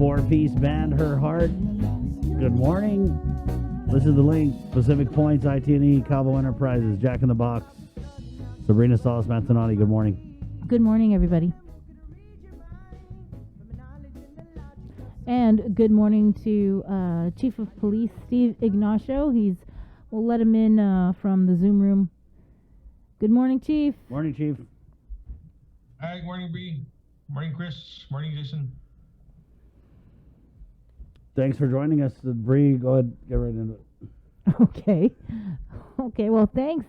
four-piece band, Her Heart. Good morning. This is The Link, Pacific Points, IT&E, Cabo Enterprises, Jack in the Box, Sabrina Salas Manzanotti. Good morning. Good morning, everybody. And good morning to Chief of Police Steve Ignacio. We'll let him in from the Zoom room. Good morning, Chief. Morning, Chief. Hi, good morning, Bri. Morning, Chris. Morning, Jason. Thanks for joining us, Bri. Go ahead, get right into it. Okay. Well, thanks,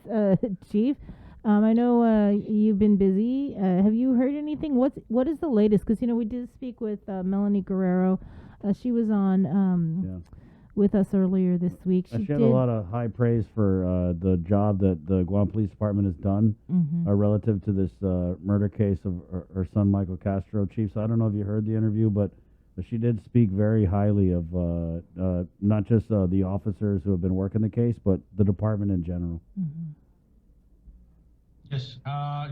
Chief. I know you've been busy. Have you heard anything? What is the latest? Because we did speak with Melanie Guerrero. She was on with us earlier this week. She had a lot of high praise for the job that the Guam Police Department has done relative to this murder case of her son, Michael Castro, Chief. So I don't know if you heard the interview, but she did speak very highly of not just the officers who have been working the case, but the department in general. Mm-hmm. Yes, I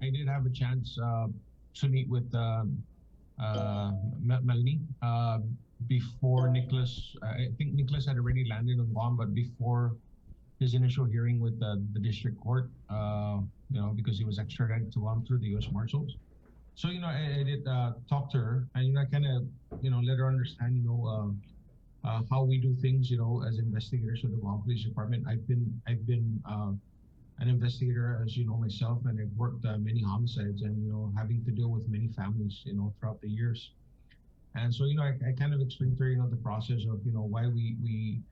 did have a chance to meet with Melanie before Nicholas. I think Nicholas had already landed on Guam, but before his initial hearing with the district court, because he was extradited to Guam through the U.S. Marshals. So I did talk to her, and I kind of let her understand how we do things as investigators of the Guam Police Department. I've been an investigator, as you know myself, and I've worked many homicides and having to deal with many families throughout the years. And so I kind of explained to her the process of why we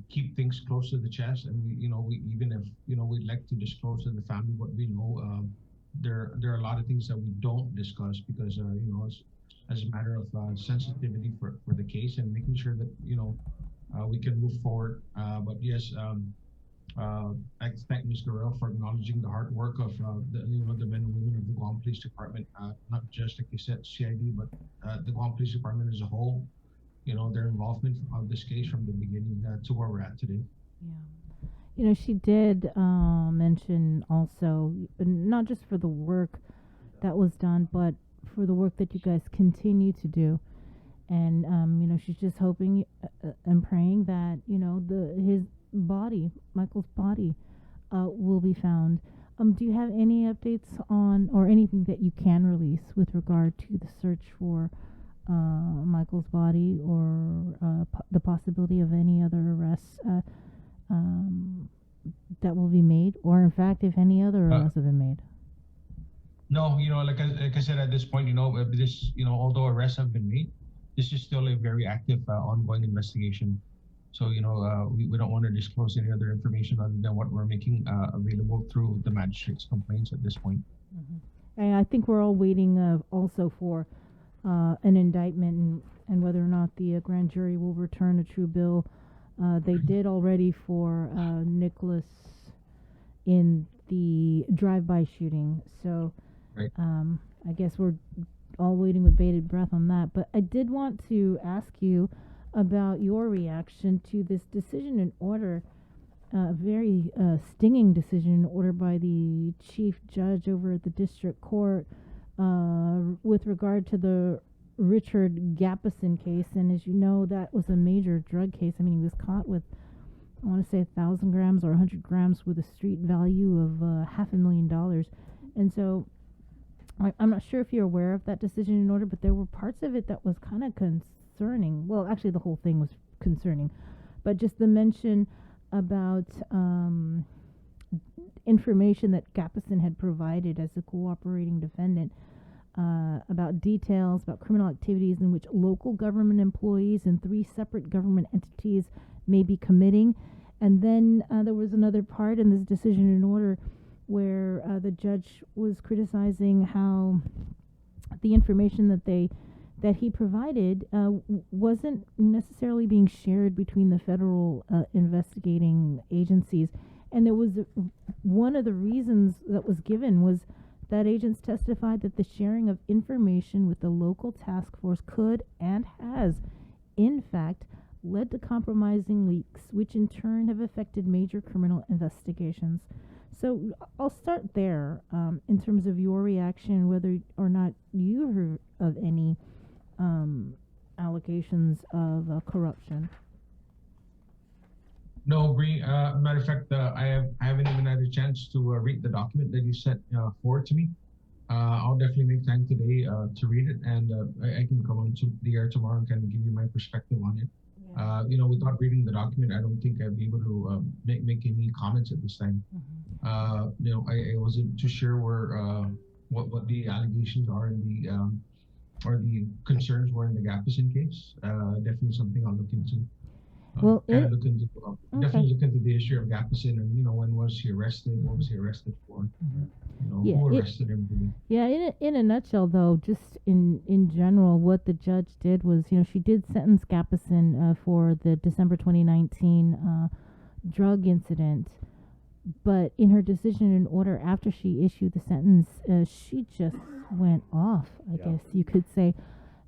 keep things close to the chest, and we even if we'd like to disclose to the family what we know, there are a lot of things that we don't discuss because as a matter of sensitivity for the case and making sure that we can move forward. But yes, I thank Ms. Guerrero for acknowledging the hard work of the men and women of the Guam Police Department, not just like you said CID, but the Guam Police Department as a whole. Their involvement of this case from the beginning to where we're at today. Yeah. She did mention also, not just for the work that was done, but for the work that you guys continue to do. And, she's just hoping and praying that, his body, Michael's body, will be found. Do you have any updates on, or anything that you can release with regard to the search for Michael's body, or the possibility of any other arrests that will be made, or in fact, if any other arrests have been made? No, like I said, at this point, this, although arrests have been made, this is still a very active, ongoing investigation. So, we don't want to disclose any other information other than what we're making available through the magistrate's complaints at this point. Mm-hmm. And I think we're all waiting also for an indictment and whether or not the grand jury will return a true bill. They did already for Nicholas in the drive-by shooting. So right. I guess we're all waiting with bated breath on that. But I did want to ask you about your reaction to this decision in order, very stinging decision in order by the chief judge over at the district court with regard to the Richard Gapison case. And as you know, that was a major drug case. I mean, he was caught with, I want to say 1,000 grams or 100 grams with a street value of $500,000. And so I'm not sure if you're aware of that decision in order, but there were parts of it that was kind of concerning. Well, actually, the whole thing was concerning. But just the mention about information that Gapison had provided as a cooperating defendant, about details about criminal activities in which local government employees and 3 separate government entities may be committing. And then there was another part in this decision in order where the judge was criticizing how the information that he provided wasn't necessarily being shared between the federal investigating agencies. And there was one of the reasons that was given was that agents testified that the sharing of information with the local task force could and has, in fact, led to compromising leaks, which in turn have affected major criminal investigations. So I'll start there in terms of your reaction, whether or not you heard of any allegations of corruption? No, Bri. Matter of fact, I haven't even had a chance to read the document that you sent forward to me. I'll definitely make time today to read it, and I can come on to the air tomorrow and kind of give you my perspective on it. Yeah. Without reading the document, I don't think I'd be able to make any comments at this time. I wasn't too sure where what the allegations are in the or the concerns were in the Gapisan case. Definitely something I'll look into. Definitely look into the issue of Gapisan and when was he arrested? What was he arrested for? Who arrested him? Really? Yeah, in a nutshell, though, just in general, what the judge did was, she did sentence Gapisan for the December 2019 drug incident, but in her decision and order after she issued the sentence, she just went off, I guess you could say.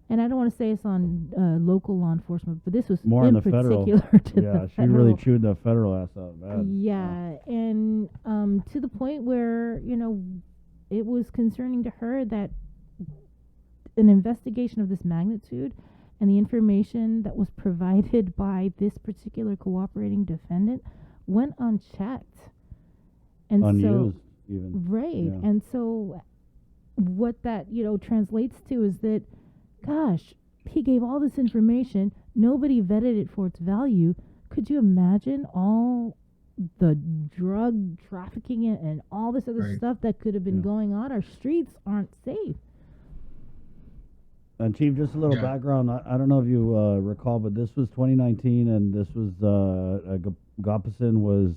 And I don't want to say it's on local law enforcement, but this was more in on the particular federal. to the she really chewed the federal ass out bad. Yeah, and to the point where it was concerning to her that an investigation of this magnitude and the information that was provided by this particular cooperating defendant went unchecked, and unused even. Right, and so what that translates to is that, gosh, he gave all this information. Nobody vetted it for its value. Could you imagine all the drug trafficking and all this other stuff that could have been going on? Our streets aren't safe. And Chief, just a little background. I don't know if you recall, but this was 2019, and this was Gapisan was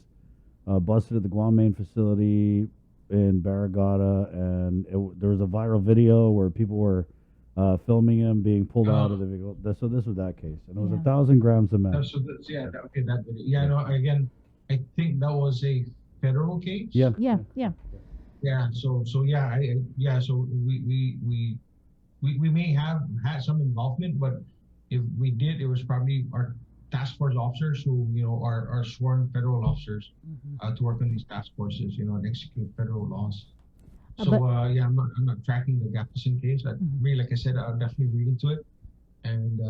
busted at the Guam main facility in Barragata, and there was a viral video where people were filming him being pulled out of the vehicle. So this was that case, and it was 1,000 grams of meth. That video. Yeah, no, again, I think that was a federal case. Yeah. So we may have had some involvement, but if we did, it was probably our task force officers who are sworn federal officers to work on these task forces, and execute federal laws. So I'm not tracking the Gapisan case. Really, like I said, I'll definitely read into it, and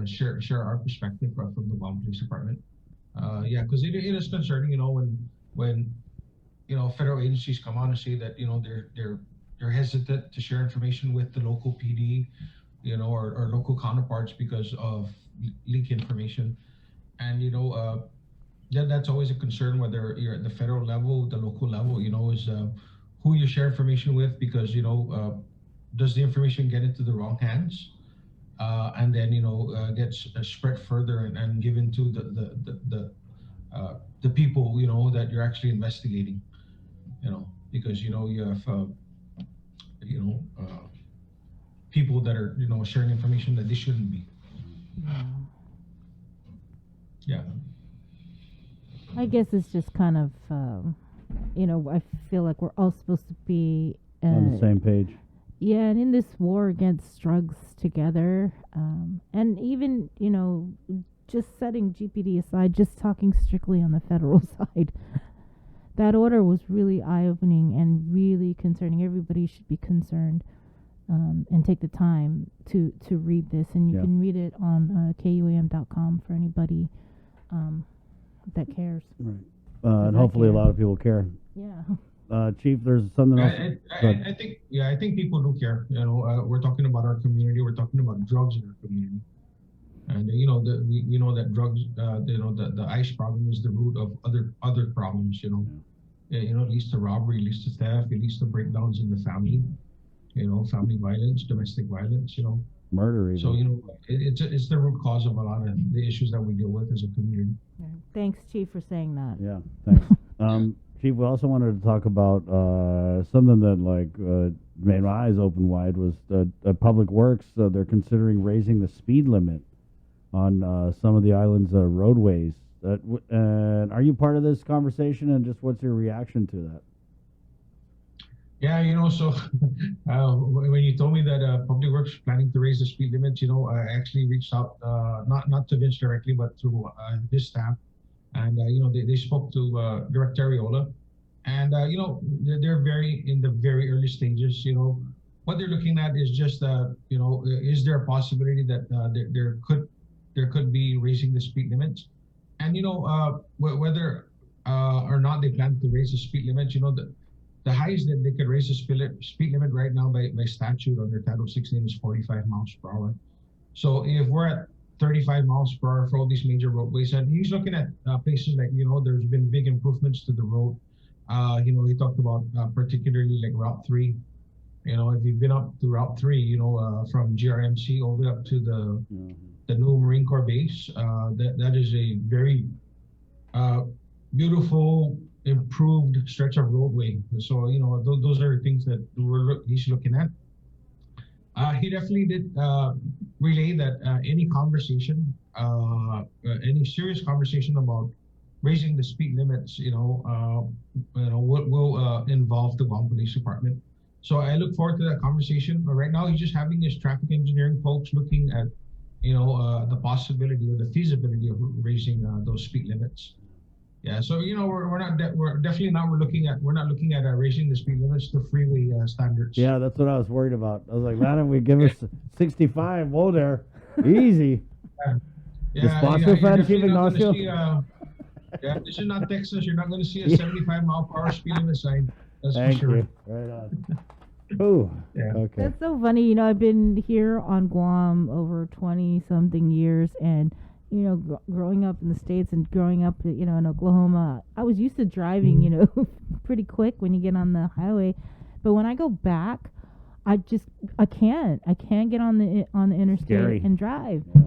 share our perspective from the Guam Police Department. Because it is concerning, when federal agencies come on and say that they're hesitant to share information with the local PD, or local counterparts because of leak information, and that's always a concern, whether you're at the federal level, the local level, is who you share information with, because does the information get into the wrong hands, and then gets spread further and given to the people that you're actually investigating, because you have people that are sharing information that they shouldn't be. I guess it's just kind of I feel like we're all supposed to be on the same page. Yeah, and in this war against drugs together, and even just setting GPD aside, just talking strictly on the federal side, that order was really eye-opening and really concerning. Everybody should be concerned and take the time to read this, and you can read it on KUAM.com for anybody that cares. Right. And hopefully a lot of people care. Yeah. Chief, there's something else. I think people do care. We're talking about our community. We're talking about drugs in our community, and we know that drugs. The ICE problem is the root of other problems. It leads to robbery, it leads to theft, it leads to breakdowns in the family. Family violence, domestic violence. Murder. Even. So it's the root cause of a lot of the issues that we deal with as a community. Thanks, Chief, for saying that. Yeah, thanks. Chief, we also wanted to talk about something that made my eyes open wide was Public Works. They're considering raising the speed limit on some of the island's roadways. And are you part of this conversation? And just what's your reaction to that? Yeah, so when you told me that Public Works is planning to raise the speed limits, I actually reached out, not to Vince directly, but through his staff. And, they spoke to Director Ariola. And, they're in the very early stages, what they're looking at is just, is there a possibility that there could be raising the speed limits, and whether or not they plan to raise the speed limits. The highest that they could raise the speed limit right now by statute under Title 16 is 45 miles per hour. So if we're at 35 miles per hour for all these major roadways, and he's looking at places like, there's been big improvements to the road. He talked about particularly like Route 3. If you've been up to Route 3, from GRMC all the way up to the new Marine Corps base, that is a very beautiful, improved stretch of roadway. So, those are things that he's looking at. He definitely did relay that any conversation, any serious conversation about raising the speed limits, will involve the Guam Police Department. So I look forward to that conversation. But right now, he's just having his traffic engineering folks looking at, the possibility or the feasibility of raising those speed limits. Yeah, so we're not looking at raising the speed limits to freeway standards. Yeah, that's what I was worried about. I was like, man, if we give us 65, whoa there, easy. Yeah, sponsor fan, Chief Ignacio. This is not Texas. You're not going to see a 75 mile per hour speed limit sign. That's Thank for sure. you. Right on. Ooh. Yeah. Okay. That's so funny. I've been here on Guam over 20-something years, and growing up in the States and growing up, in Oklahoma, I was used to driving, pretty quick when you get on the highway. But when I go back, I can't get on the interstate Scary. and drive. Yeah.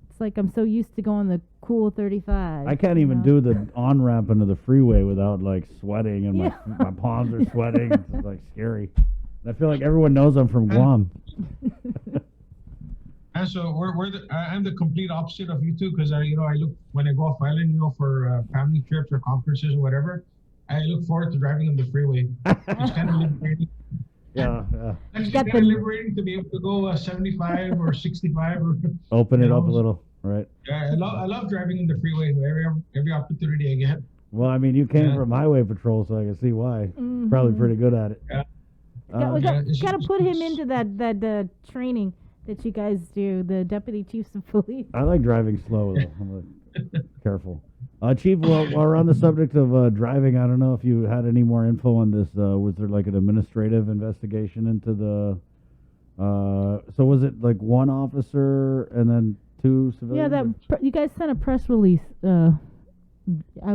It's like I'm so used to going the cool 35. I can't even do the on-ramp into the freeway without like sweating and Yeah. my palms are sweating. It's like scary. And I feel like everyone knows I'm from Guam. And so I'm the complete opposite of you two, because I look when I go off island, for family trips or conferences or whatever, I look forward to driving on the freeway. It's kind of liberating. Yeah. And it's kind of liberating to be able to go 75 or 65 or Open it up a little, right? Yeah, I love driving on the freeway every opportunity I get. Well, I mean, you came from highway patrol, so I can see why. Mhm. Probably pretty good at it. Yeah. We got to put him it's- into that training that you guys do, the deputy chiefs of police. I like driving slow, though. I'm careful. Chief, while we're on the subject of driving, I don't know if you had any more info on this. Was there like an administrative investigation into the... so was it like one officer and then two civilians? Yeah, you guys sent a press release. I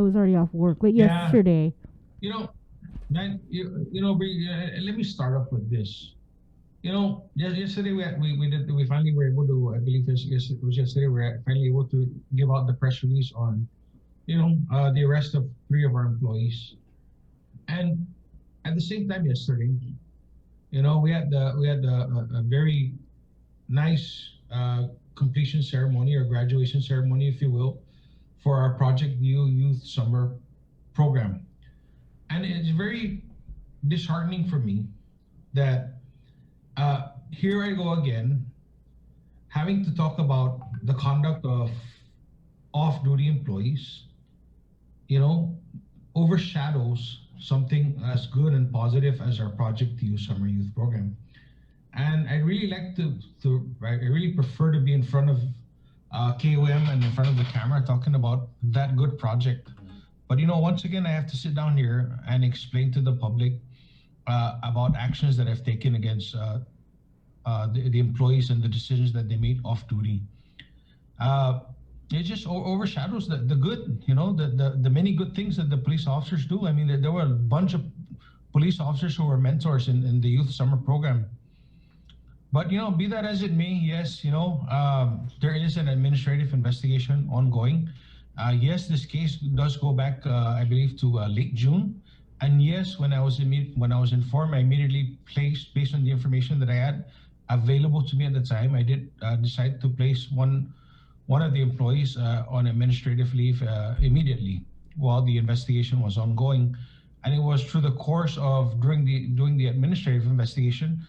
was already off work yesterday. Bri, let me start off with this. Yesterday we finally were able to, I believe it was yesterday, we were finally able to give out the press release on, the arrest of 3 of our employees. And at the same time yesterday, we had a very nice completion ceremony or graduation ceremony, if you will, for our Project View Youth Summer program. And it's very disheartening for me that here I go again, having to talk about the conduct of off-duty employees, overshadows something as good and positive as our Project View Summer Youth Program. And I really like I really prefer to be in front of KOM and in front of the camera talking about that good project. But once again, I have to sit down here and explain to the public about actions that I've taken against the employees and the decisions that they made off duty. It just overshadows the good, the many good things that the police officers do. I mean, there were a bunch of police officers who were mentors in the youth summer program. But, be that as it may, yes, there is an administrative investigation ongoing. Yes, this case does go back, I believe, to late June. And yes, when I was informed, I immediately placed, based on the information that I had available to me at the time, I did decide to place one of the employees on administrative leave immediately while the investigation was ongoing. And it was through the course of doing the administrative investigation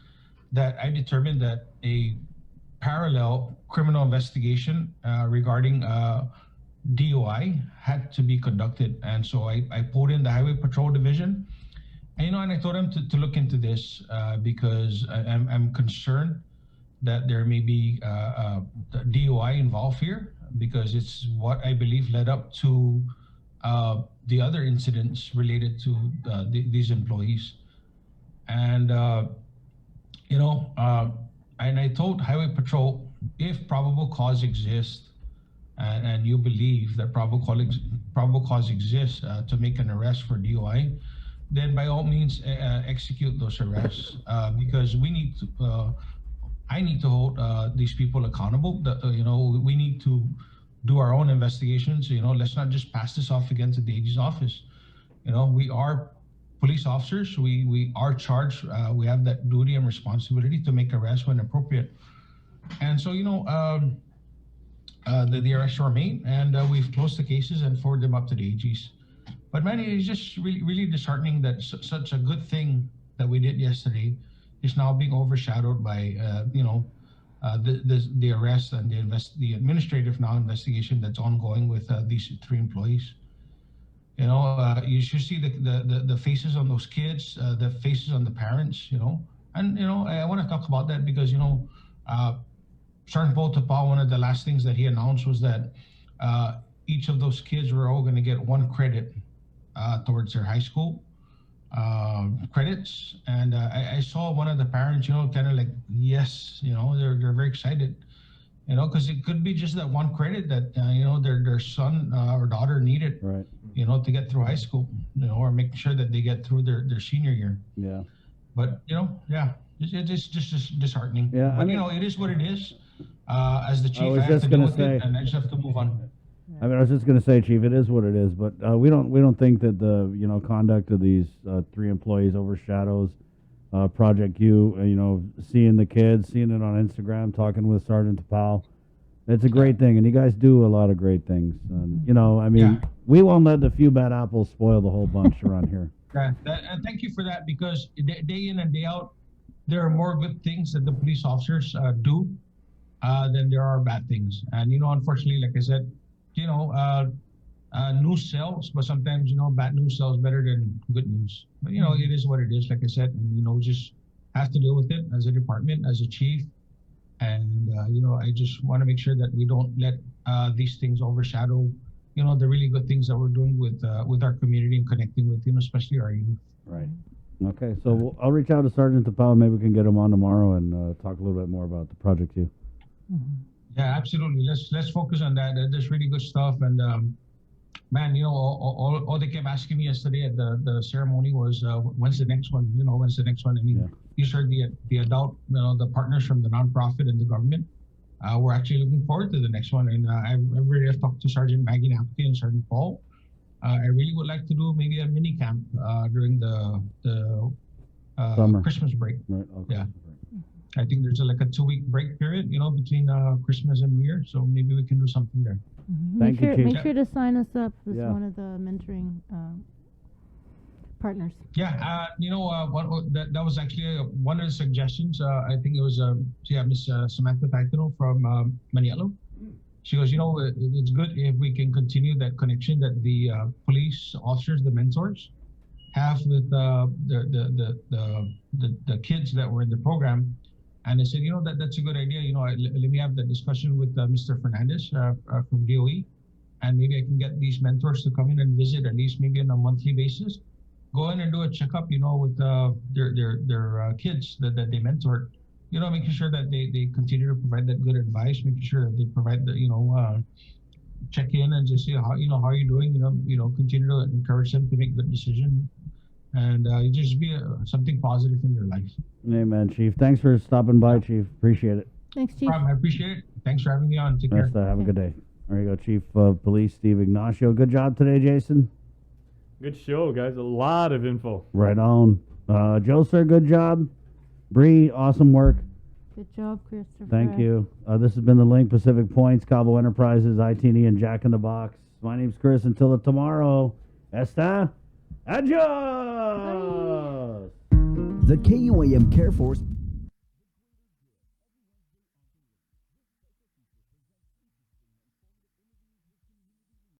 that I determined that a parallel criminal investigation regarding DOI had to be conducted. And so I pulled in the Highway Patrol Division And I told him to look into this because I'm concerned that there may be DUI involved here, because it's what I believe led up to the other incidents related to these employees. And and I told Highway Patrol, if probable cause exists, and you believe that probable cause exists to make an arrest for DUI, then by all means execute those arrests, because we need to. I need to hold these people accountable. We need to do our own investigations. Let's not just pass this off again to the AG's office. We are police officers. We are charged. We have that duty and responsibility to make arrests when appropriate. And so, the arrests were made, and we've closed the cases and forwarded them up to the AGs. But man, it's just really, really disheartening that such a good thing that we did yesterday is now being overshadowed by, the arrest and the administrative now investigation that's ongoing with these 3 employees. You should see the faces on those kids, the faces on the parents. And I want to talk about that because Sergeant Paul, one of the last things that he announced was that each of those kids were all going to get 1 credit towards their high school credits. And I saw one of the parents, kind of like, yes, they're very excited, because it could be just that 1 credit that, their son or daughter needed, right, to get through high school, or making sure that they get through their senior year. Yeah. But, it's just disheartening. Yeah. But, it is what it is. As the chief, I have just to deal gonna with say- it, and I just have to move on. I was just going to say, Chief, it is what it is, but we don't think that the conduct of these 3 employees overshadows Project Q. Seeing the kids, seeing it on Instagram, talking with Sergeant Tapao, it's a great thing, and you guys do a lot of great things. We won't let the few bad apples spoil the whole bunch around here. Yeah, and thank you for that, because day in and day out, there are more good things that the police officers do than there are bad things. And unfortunately, like I said, news sells, but sometimes bad news sells better than good news. But it is what it is, like I said, and just have to deal with it as a department, as a chief. And I just want to make sure that we don't let these things overshadow the really good things that we're doing with our community and connecting with especially our youth. Right. Okay, so I'll reach out to Sergeant Tapao. Maybe we can get him on tomorrow and talk a little bit more about the Project Q. Mm-hmm. Yeah, absolutely. Let's focus on that. There's really good stuff, and man, all they kept asking me yesterday at the ceremony was when's the next one? When's the next one? I mean, these are the adult, the partners from the nonprofit and the government. We're actually looking forward to the next one, and I really have talked to Sergeant Maggie Napke and Sergeant Paul. I really would like to do maybe a mini camp during the Summer. Christmas break. Right. Okay. Yeah. I think there's like a 2-week break period, between Christmas and New Year. So maybe we can do something there. Mm-hmm. Thank you, Chief. Make sure to sign us up as Yeah. one of the mentoring partners. Yeah, that was actually one of the suggestions. I think it was Miss Samantha Taitano from Manialo. She goes, it's good if we can continue that connection that the police officers, the mentors, have with the kids that were in the program. And I said, that's a good idea. Let me have that discussion with Mr. Fernandez from DOE, and maybe I can get these mentors to come in and visit at least maybe on a monthly basis. Go in and do a checkup, with their kids that they mentored. Making sure that they continue to provide that good advice, making sure that they provide the check in and just see how how are you doing. Continue to encourage them to make good decisions. And just be something positive in your life. Amen, Chief. Thanks for stopping by, Chief. Appreciate it. Thanks, Chief. I appreciate it. Thanks for having me on. Take care. Have a good day. There you go, Chief of Police Steve Ignacio. Good job today, Jason. Good show, guys. A lot of info. Right on. Joe, sir, good job. Bree, awesome work. Good job, Christopher. Thank you. This has been the Link Pacific Points, Cabo Enterprises, ITNE, and Jack in the Box. My name's Chris. Until tomorrow. Esta. Adios! The KUAM Care Force